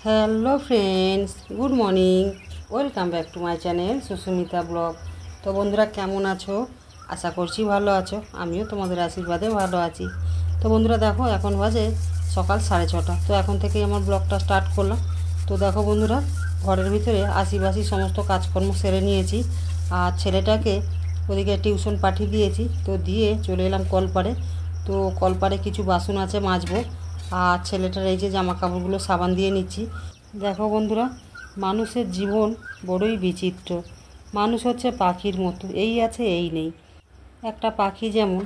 Hello friends, good morning. Welcome back to my channel Susmita blog. তো বন্ধুরা, কেমন আছো? আশা করছি ভালো আছো। আমিও তোমাদের আশীর্বাদে ভালো আছি। তো বন্ধুরা দেখো, এখন বাজে সকাল 6:30। তো এখন থেকেই আমার ব্লগটা স্টার্ট করলাম। তো দেখো বন্ধুরা, ঘরের ভিতরে আশিবাসি সমস্ত কাজকর্ম সেরে নিয়েছি। আর ছেলেটাকে ওদিকে টিউশন পাঠিয়ে দিয়েছি। তো দিয়ে চলে এলাম কলপাড়ে। তো কলপাড়ে কিছু বাসন আছে মাজবো। আর ছেলেটার এই যে জামা কাপড়গুলো সাবান দিয়ে নিচ্ছি। দেখো বন্ধুরা, মানুষের জীবন বড়ই বিচিত্র। মানুষ হচ্ছে পাখির মতো, এই আছে এই নেই। একটা পাখি যেমন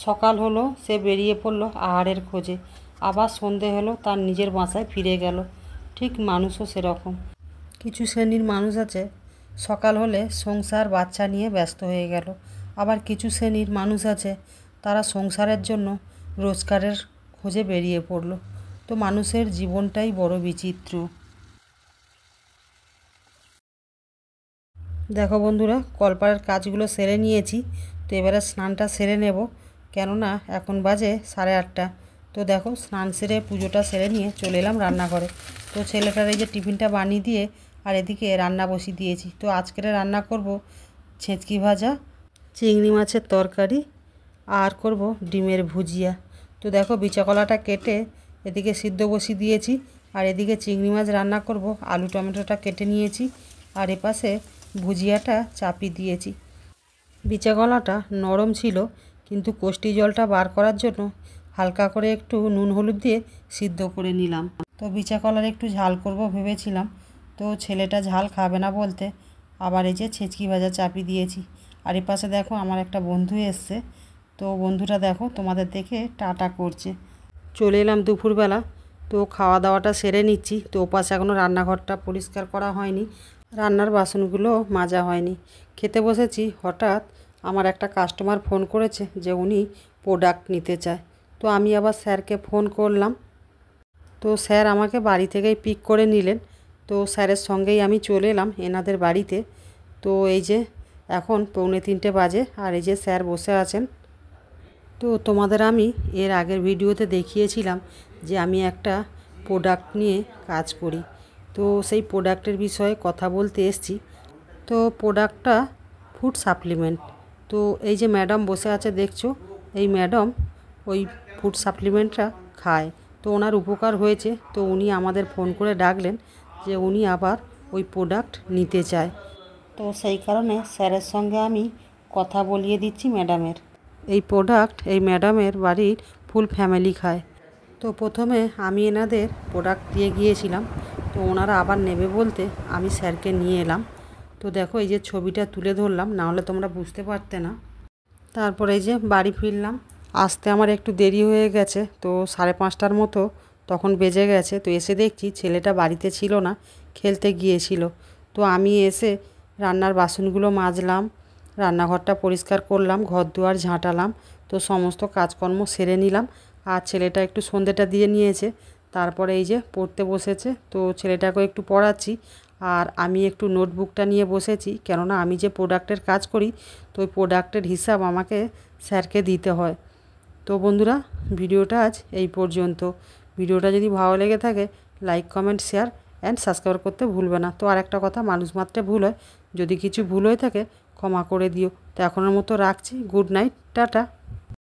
সকাল হলো সে বেরিয়ে পড়লো আহারের খোঁজে, আবার সন্ধে হলো তার নিজের বাসায় ফিরে গেল। ঠিক মানুষও সেরকম। কিছু শ্রেণীর মানুষ আছে সকাল হলে সংসার বাচ্চা নিয়ে ব্যস্ত হয়ে গেল। আবার কিছু শ্রেণীর মানুষ আছে তারা সংসারের জন্য রোজগারের খোঁজে বেরিয়ে পড়লো। তো মানুষের জীবনটাই বড় বিচিত্র। দেখো বন্ধুরা, কলপাড়ের কাজগুলো সেরে নিয়েছি। তো এবারে স্নানটা সেরে নেব, কেননা এখন বাজে 8:30। তো দেখো, স্নান সেরে পুজোটা সেরে নিয়ে চলে এলাম রান্নাঘরে। তো ছেলেটার এই যে টিফিনটা বানিয়ে দিয়ে আর এদিকে রান্না বসিয়ে দিয়েছি। তো আজকের রান্না করব ছেঁচকি ভাজা, চিংড়ি মাছের তরকারি, আর করব ডিমের ভুজিয়া। তো দেখো, বিচা কলাটা কেটে এদিকে সিদ্ধ বসিয়ে দিয়েছি। আর এদিকে চিংড়ি মাছ রান্না করব, আলু টমেটোটা কেটে নিয়েছি। আর এপাশে ভুজিয়াটা চাপিয়ে দিয়েছি। বিচা কলাটা নরম ছিল, কিন্তু কোষ্টি জলটা বার করার জন্য হালকা করে একটু নুন হলুদ দিয়ে সিদ্ধ করে নিলাম। তো বিচা কলার একটু ঝাল করব ভেবেছিলাম। তো ছেলেটা ঝাল খাবে না বলতে আবার এই যে ছেঁচকি ভাজা চাপিয়ে দিয়েছি। আর এপাশে দেখো, আমার একটা বন্ধু এসছে। তো বন্ধুটা দেখো তোমাদের দেখে টাটা করছে। চলে এলাম দুপুরবেলা। তো খাওয়া দাওয়াটা সেরে নিচ্ছি। তো ওপাশে এখনও রান্নাঘরটা পরিষ্কার করা হয়নি, রান্নার বাসনগুলো মাজা হয়নি। খেতে বসেছি, হঠাৎ আমার একটা কাস্টমার ফোন করেছে যে উনি প্রোডাক্ট নিতে চায়। তো আমি আবার স্যারকে ফোন করলাম। তো স্যার আমাকে বাড়ি থেকেই পিক করে নিলেন। তো স্যারের সঙ্গেই আমি চলে এলাম এনাদের বাড়িতে। তো এই যে এখন 2:45 বাজে, আর এই যে স্যার বসে আছেন। তো তোমাদের আমি এর আগের ভিডিওতে দেখিয়েছিলাম যে আমি একটা প্রোডাক্ট নিয়ে কাজ করি। তো সেই প্রোডাক্টের বিষয়ে কথা বলতে এসেছি। তো প্রোডাক্টটা ফুড সাপ্লিমেন্ট। তো এই যে ম্যাডাম বসে আছে দেখছো, এই ম্যাডাম ওই ফুড সাপ্লিমেন্টটা খায়। তো ওনার উপকার হয়েছে, তো উনি আমাদের ফোন করে ডাকলেন যে উনি আবার ওই প্রোডাক্ট নিতে চায়। তো সেই কারণে স্যারের সঙ্গে আমি কথা বলিয়ে দিচ্ছি ম্যাডামের। এই প্রোডাক্ট এই ম্যাডামের বাড়ির ফুল ফ্যামিলি খায়। তো প্রথমে আমি এনাদের প্রোডাক্ট দিয়ে গিয়েছিলাম। তো ওনারা আবার নেবে বলতে আমি স্যারকে নিয়ে এলাম। তো দেখো, এই যে ছবিটা তুলে ধরলাম, না হলে তোমরা বুঝতে পারতে না। তারপরে এই যে বাড়ি ফিরলাম। আসতে আমার একটু দেরি হয়ে গেছে। তো 5:30টার মতো তখন বেজে গেছে। তো এসে দেখছি ছেলেটা বাড়িতে ছিল না, খেলতে গিয়েছিল। তো আমি এসে রান্নার বাসনগুলো মাজলাম, রান্নাঘরটা পরিষ্কার করলাম, ঘর দুয়ার ঝাঁটালাম। তো সমস্ত কাজকর্ম সেরে নিলাম। আর ছেলেটা একটু সন্ধেটা দিয়ে নিয়েছে। তারপরে এই যে পড়তে বসেছে। তো ছেলেটাকে একটু পড়াচ্ছি। আর আমি একটু নোটবুকটা নিয়ে বসেছি, কেননা আমি যে প্রোডাক্টের কাজ করি, তো ওই প্রোডাক্টের হিসাব আমাকে স্যারকে দিতে হয়। তো বন্ধুরা, ভিডিওটা আজ এই পর্যন্ত। ভিডিওটা যদি ভালো লেগে থাকে, like comment share and subscribe করতে ভুলবে না। তো আর একটা কথা, মানুষ মাত্রে ভুল হয়, যদি কিছু ভুল হয়ে থাকে ক্ষমা করে দিও। তো এখনের মতো রাখছি। Good night, tata.